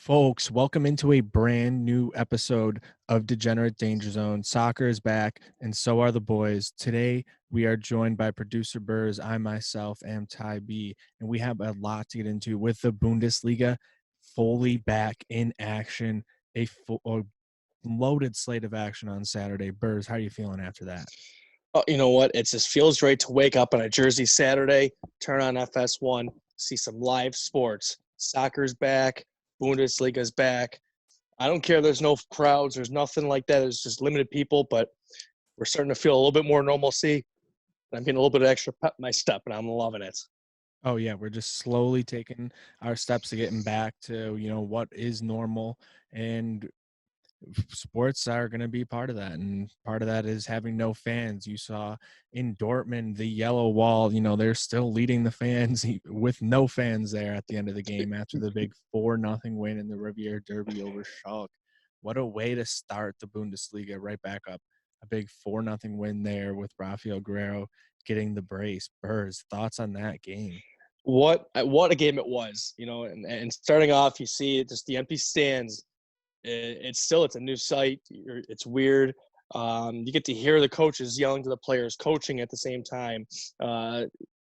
Folks, welcome into a brand new episode of Degenerate Danger Zone. Soccer is back, and so are the boys. Today, we are joined by Producer Bers. I myself am Ty B, and we have a lot to get into with the Bundesliga fully back in action. A loaded slate of action on Saturday. Bers, how are you feeling after that? Oh, you know what? It just feels great to wake up on a Jersey Saturday, turn on FS1, see some live sports. Soccer's back, Bundesliga's back. I don't care. There's no crowds. There's nothing like that. There's just limited people, but we're starting to feel a little bit more normalcy. I'm getting a little bit of extra pep in my step, and I'm loving it. Oh yeah, we're just slowly taking our steps to getting back to, what is normal, and sports are going to be part of that, and part of that is having no fans. You saw in Dortmund the yellow wall, they're still leading the fans with no fans there at the end of the game after the big 4-0 win in the Riviera Derby over Schalke. What a way to start the Bundesliga, right back up. A big 4-0 win there with Rafael Guerrero getting the brace. Bers, thoughts on that game? What a game it was, and starting off, you see just the empty stands. It's a new sight. It's weird. You get to hear the coaches yelling to the players, coaching at the same time.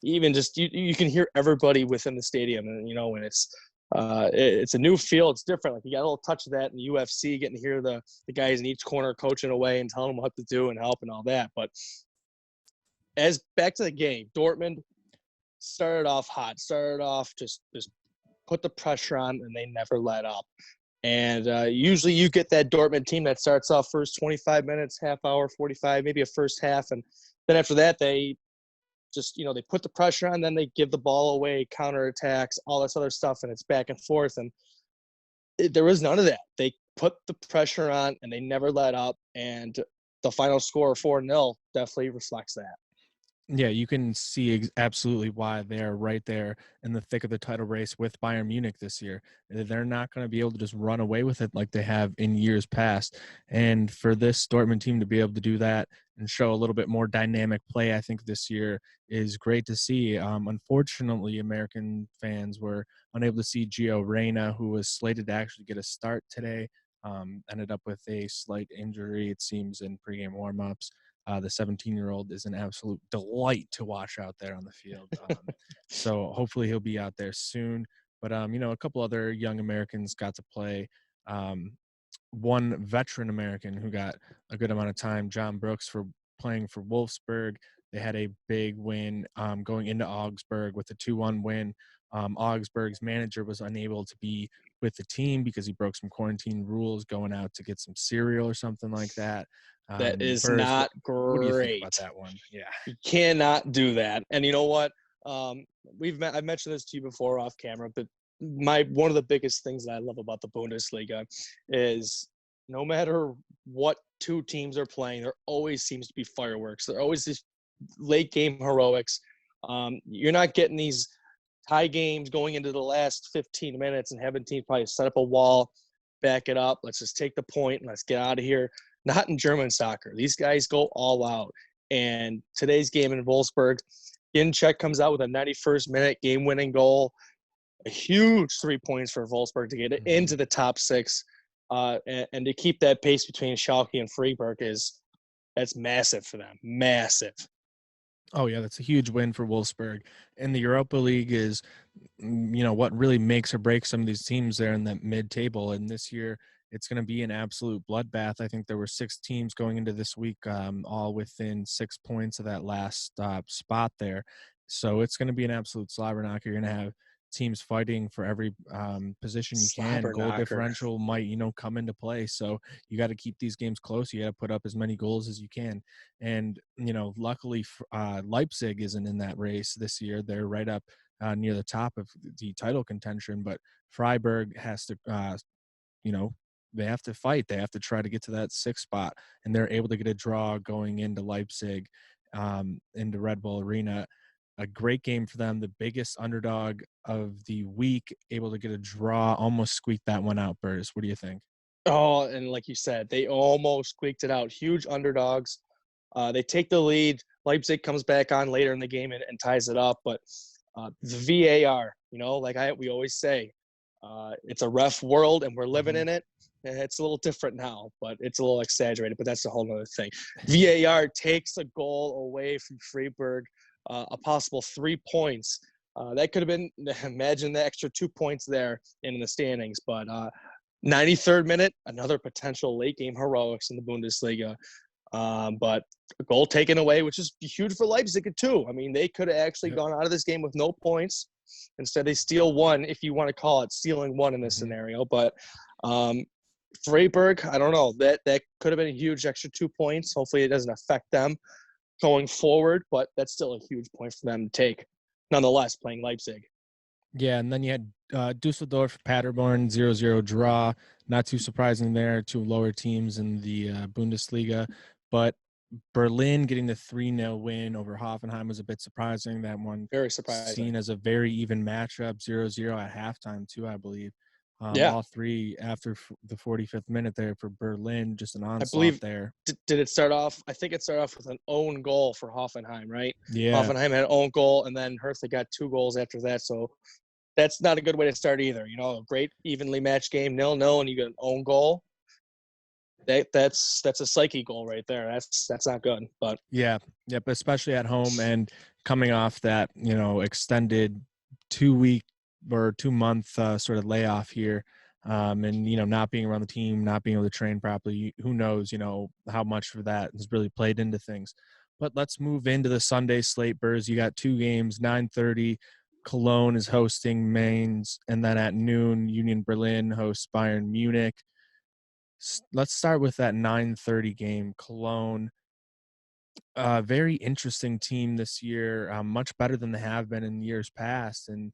Even just you can hear everybody within the stadium, and when it's a new feel. It's different. Like you got a little touch of that in the UFC, getting to hear the guys in each corner coaching away and telling them what to do and help and all that. But as back to the game, Dortmund started off hot. Started off just put the pressure on, and they never let up. And usually you get that Dortmund team that starts off first 25 minutes, half hour, 45, maybe a first half. And then after that, they just, they put the pressure on, then they give the ball away, counterattacks, all this other stuff, and it's back and forth. And there was none of that. They put the pressure on, and they never let up. And the final score, 4-0, definitely reflects that. Yeah, you can see absolutely why they're right there in the thick of the title race with Bayern Munich this year. They're not going to be able to just run away with it like they have in years past. And for this Dortmund team to be able to do that and show a little bit more dynamic play, I think this year is great to see. Unfortunately, American fans were unable to see Gio Reyna, who was slated to actually get a start today. Ended up with a slight injury, it seems, in pregame warmups. The 17-year-old is an absolute delight to watch out there on the field. So hopefully he'll be out there soon. But, a couple other young Americans got to play. One veteran American who got a good amount of time, John Brooks, for playing for Wolfsburg. They had a big win going into Augsburg with a 2-1 win. Augsburg's manager was unable to be with the team because he broke some quarantine rules going out to get some cereal or something like that. That is Burrs, not what do you think about great. that one? Yeah. You cannot do that. And you know what? I've mentioned this to you before off camera, but one of the biggest things that I love about the Bundesliga is no matter what two teams are playing, there always seems to be fireworks. There always these late game heroics. You're not getting these tie games going into the last 15 minutes and having teams probably set up a wall, back it up. Let's just take the point and let's get out of here. Not in German soccer. These guys go all out. And today's game in Wolfsburg, Ginczek comes out with a 91st minute game-winning goal. A huge 3 points for Wolfsburg to get into the top six. And to keep that pace between Schalke and Freiburg that's massive for them. Massive. Oh, yeah, that's a huge win for Wolfsburg. And the Europa League is, what really makes or breaks some of these teams there in that mid-table. And this year, it's going to be an absolute bloodbath. I think there were 6 teams going into this week, all within 6 points of that last spot there. So it's going to be an absolute slobber knocker. You're going to have teams fighting for every position you can. Slobber Goal knocker. differential might, come into play. So you got to keep these games close. You got to put up as many goals as you can. And, luckily Leipzig isn't in that race this year. They're right up near the top of the title contention, but Freiburg has to, they have to fight. They have to try to get to that 6th spot, and they're able to get a draw going into Leipzig, into Red Bull Arena. A great game for them. The biggest underdog of the week, able to get a draw, almost squeaked that one out. Bers, what do you think? Oh, and like you said, they almost squeaked it out. Huge underdogs. They take the lead. Leipzig comes back on later in the game and ties it up. But the VAR, like we always say, It's a rough world, and we're living Mhm. in it. It's a little different now, but it's a little exaggerated. But that's a whole other thing. VAR takes a goal away from Freiburg, a possible 3 points. That could have been, imagine the extra 2 points there in the standings. But 93rd minute, another potential late game heroics in the Bundesliga. But a goal taken away, which is huge for Leipzig too. I mean, they could have actually Yep. gone out of this game with no points. Instead, they steal one, if you want to call it stealing one in this Mhm. scenario. But Freiburg, I don't know. That could have been a huge extra 2 points. Hopefully, it doesn't affect them going forward, but that's still a huge point for them to take. Nonetheless, playing Leipzig. Yeah, and then you had Dusseldorf, Paderborn, 0-0 draw. Not too surprising there, two lower teams in the Bundesliga. But Berlin getting the 3-0 win over Hoffenheim was a bit surprising. That one Very surprising. seen as a very even matchup, 0-0 at halftime too, I believe. Yeah, All three after the 45th minute there for Berlin, just an I onslaught believe. there. Did it start off? I think it started off with an own goal for Hoffenheim, right? Yeah, Hoffenheim had an own goal, and then Hertha got 2 goals after that. So that's not a good way to start either. You know, a great evenly matched game, 0-0, and you get an own goal. That's a psyche goal right there. That's not good. But yeah, yep, especially at home and coming off that, extended 2 week or 2 month sort of layoff here. And, not being around the team, not being able to train properly, who knows, how much for that has really played into things. But let's move into the Sunday slate, Bers. You got 2 games, 9:30. Cologne is hosting Mainz, and then at noon, Union Berlin hosts Bayern Munich. Let's start with that 9:30 game. Cologne, very interesting team this year, much better than they have been in years past. And,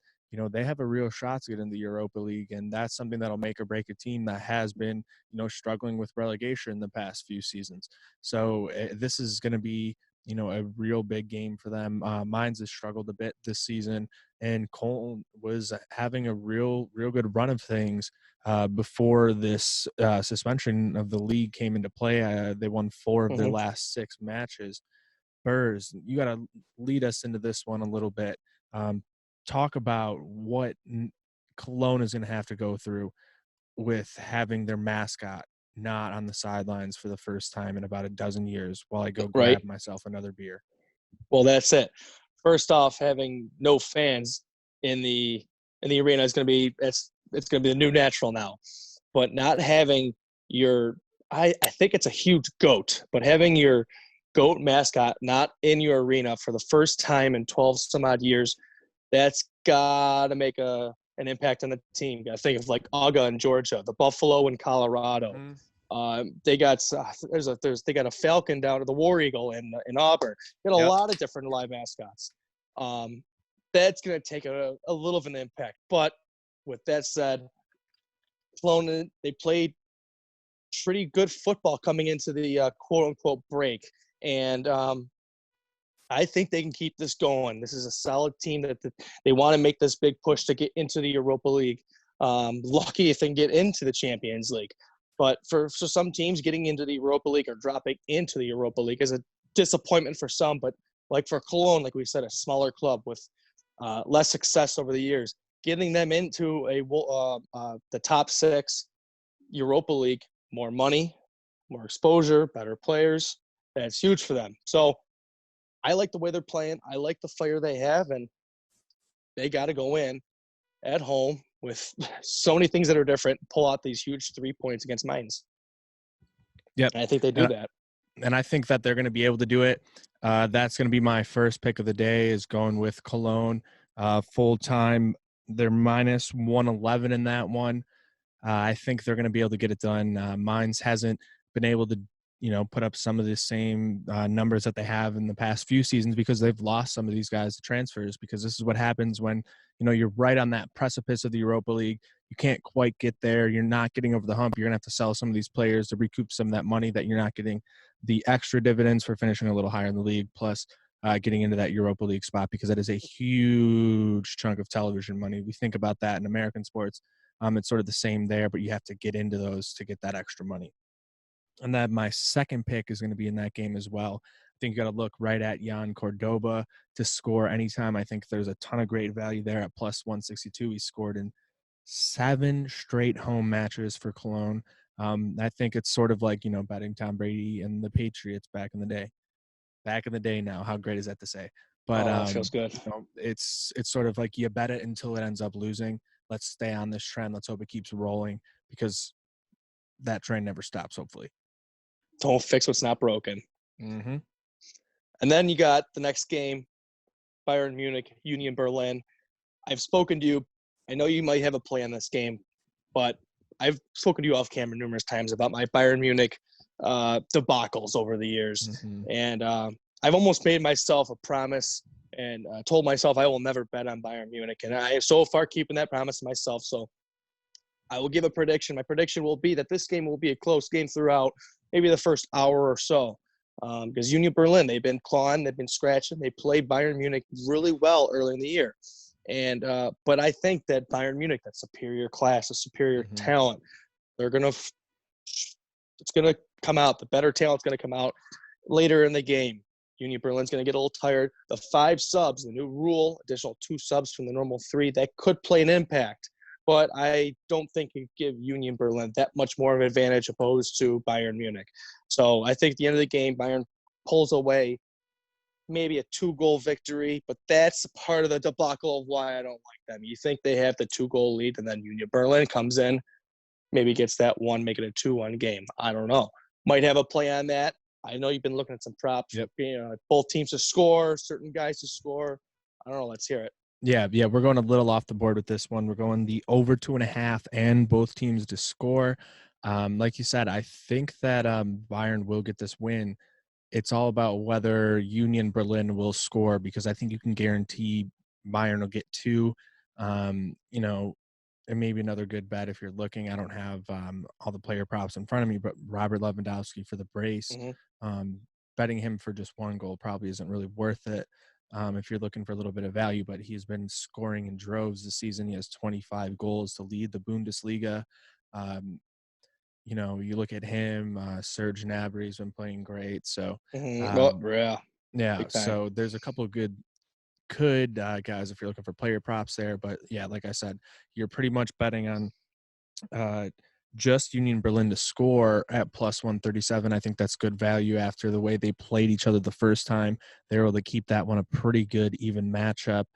they have a real shot to get in the Europa League. And that's something that'll make or break a team that has been, struggling with relegation in the past few seasons. So this is going to be, a real big game for them. Mainz has struggled a bit this season, and Cole was having a real good run of things before this suspension of the league came into play. They won 4 of their mhm. last 6 matches. Bers, you got to lead us into this one a little bit. Talk about what Cologne is going to have to go through with having their mascot not on the sidelines for the first time in about a dozen years while I go Right. grab myself another beer. Well, that's it. First off, having no fans in the arena is going to be it's going to be the new natural now. But not having your I think it's a huge goat, but having your goat mascot not in your arena for the first time in 12 some odd years, that's got to make an impact on the team. I think of like Aga in Georgia, the Buffalo in Colorado. Mhm. They got they got a Falcon down to the War Eagle in Auburn. Got a Yep. lot of different live mascots. That's going to take a little of an impact. But with that said, Cologne, they played pretty good football coming into the quote unquote break, and I think they can keep this going. This is a solid team that they want to make this big push to get into the Europa League. Lucky if they can get into the Champions League. But for some teams, getting into the Europa League or dropping into the Europa League is a disappointment for some. But like for Cologne, like we said, a smaller club with less success over the years, getting them into the top 6 Europa League, more money, more exposure, better players. That's huge for them. So I like the way they're playing. I like the fire they have, and they got to go in at home with so many things that are different, pull out these huge 3 points against Mainz. Yep. And I think they do And, that. and I think that they're going to be able to do it. That's going to be my first pick of the day is going with Cologne full time. They're minus 111 in that one. I think they're going to be able to get it done. Mainz hasn't been able to, put up some of the same numbers that they have in the past few seasons because they've lost some of these guys to transfers. Because this is what happens when you're right on that precipice of the Europa League. You can't quite get there. You're not getting over the hump. You're gonna have to sell some of these players to recoup some of that money that you're not getting the extra dividends for finishing a little higher in the league. Plus, getting into that Europa League spot because that is a huge chunk of television money. We think about that in American sports. It's sort of the same there, but you have to get into those to get that extra money. And then my second pick is going to be in that game as well. I think you got to look right at Jan Cordoba to score anytime. I think there's a ton of great value there at plus 162. He scored in 7 straight home matches for Cologne. I think it's sort of like, betting Tom Brady and the Patriots back in the day. Back in the day now, how great is that to say? But, Oh, that feels good. it's sort of like you bet it until it ends up losing. Let's stay on this trend. Let's hope it keeps rolling because that train never stops, hopefully. Don't fix what's not broken. Mm-hmm. And then you got the next game, Bayern Munich, Union Berlin. I've spoken to you. I know you might have a play on this game, but I've spoken to you off camera numerous times about my Bayern Munich debacles over the years. Mm-hmm. And I've almost made myself a promise and told myself I will never bet on Bayern Munich. And I am so far keeping that promise to myself. So I will give a prediction. My prediction will be that this game will be a close game throughout maybe the first hour or so. Because Union Berlin, they've been clawing, they've been scratching. They played Bayern Munich really well early in the year. And but I think that Bayern Munich, that superior class, a superior talent, it's gonna come out. The better talent's gonna come out later in the game. Union Berlin's gonna get a little tired. The 5 subs, the new rule, additional 2 subs from the normal 3, that could play an impact. But I don't think you give Union Berlin that much more of an advantage opposed to Bayern Munich. So I think at the end of the game, Bayern pulls away maybe a 2-goal victory, but that's part of the debacle of why I don't like them. You think they have the 2-goal lead, and then Union Berlin comes in, maybe gets that one, make it a 2-1 game. I don't know. Might have a play on that. I know you've been looking at some props. Yep. Both teams to score, certain guys to score. I don't know. Let's hear it. Yeah, we're going a little off the board with this one. We're going the over 2.5 and both teams to score. Like you said, I think that Bayern will get this win. It's all about whether Union Berlin will score because I think you can guarantee Bayern will get 2. And maybe another good bet if you're looking. I don't have all the player props in front of me, but Robert Lewandowski for the brace. Betting him for just 1 goal probably isn't really worth it. If you're looking for a little bit of value, but he's been scoring in droves this season. He has 25 goals to lead the Bundesliga. You look at him, Serge Gnabry's been playing great. So, yeah. So there's a couple of good guys if you're looking for player props there. But yeah, like I said, you're pretty much betting on just Union Berlin to score at plus 137. I think that's good value after the way they played each other the first time. They were able to keep that one a pretty good, even matchup.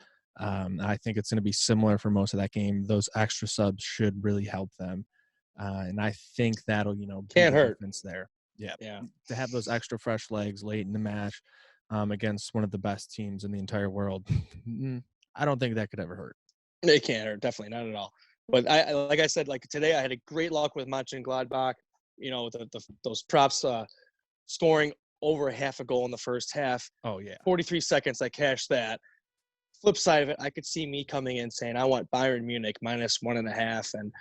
I think it's going to be similar for most of that game. Those extra subs should really help them. And I think that'll, can't hurt difference there. Yeah. To have those extra fresh legs late in the match against one of the best teams in the entire world, I don't think that could ever hurt. It can't hurt. Definitely not at all. But like I said, like today, I had a great luck with Mönchengladbach. Those props scoring over half a goal in the first half. Oh yeah, 43 seconds, I cashed that. Flip side of it, I could see me coming in saying I want Bayern Munich minus 1.5, and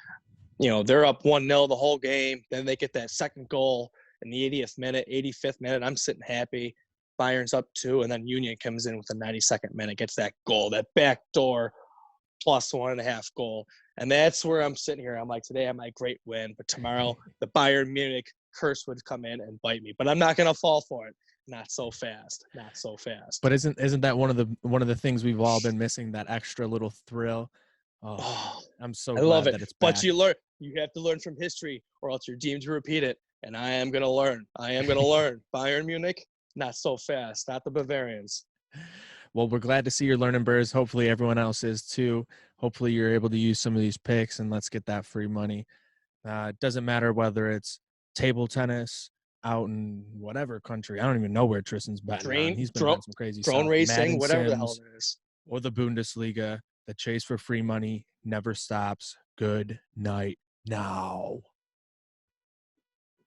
they're up 1-0 the whole game. Then they get that second goal in the 80th minute, 85th minute. I'm sitting happy. Bayern's up 2, and then Union comes in with the 92nd minute, gets that goal, that backdoor plus 1.5 goal. And that's where I'm sitting here. I'm like, today I might great win, but tomorrow the Bayern Munich curse would come in and bite me. But I'm not going to fall for it. Not so fast. Not so fast. But isn't that one of the things we've all been missing? That extra little thrill. Oh, I'm so glad that it's back. But you have to learn from history, or else you're deemed to repeat it. And I am going to learn. Bayern Munich, not so fast. Not the Bavarians. Well, we're glad to see you're learning, Bers. Hopefully everyone else is too. Hopefully you're able to use some of these picks, and let's get that free money. It doesn't matter whether it's table tennis out in whatever country. I don't even know where Tristan's betting on. He's been doing some crazy drone stuff. racing, Madden whatever Sims, the hell it is. Or the Bundesliga. The chase for free money never stops. Good night now.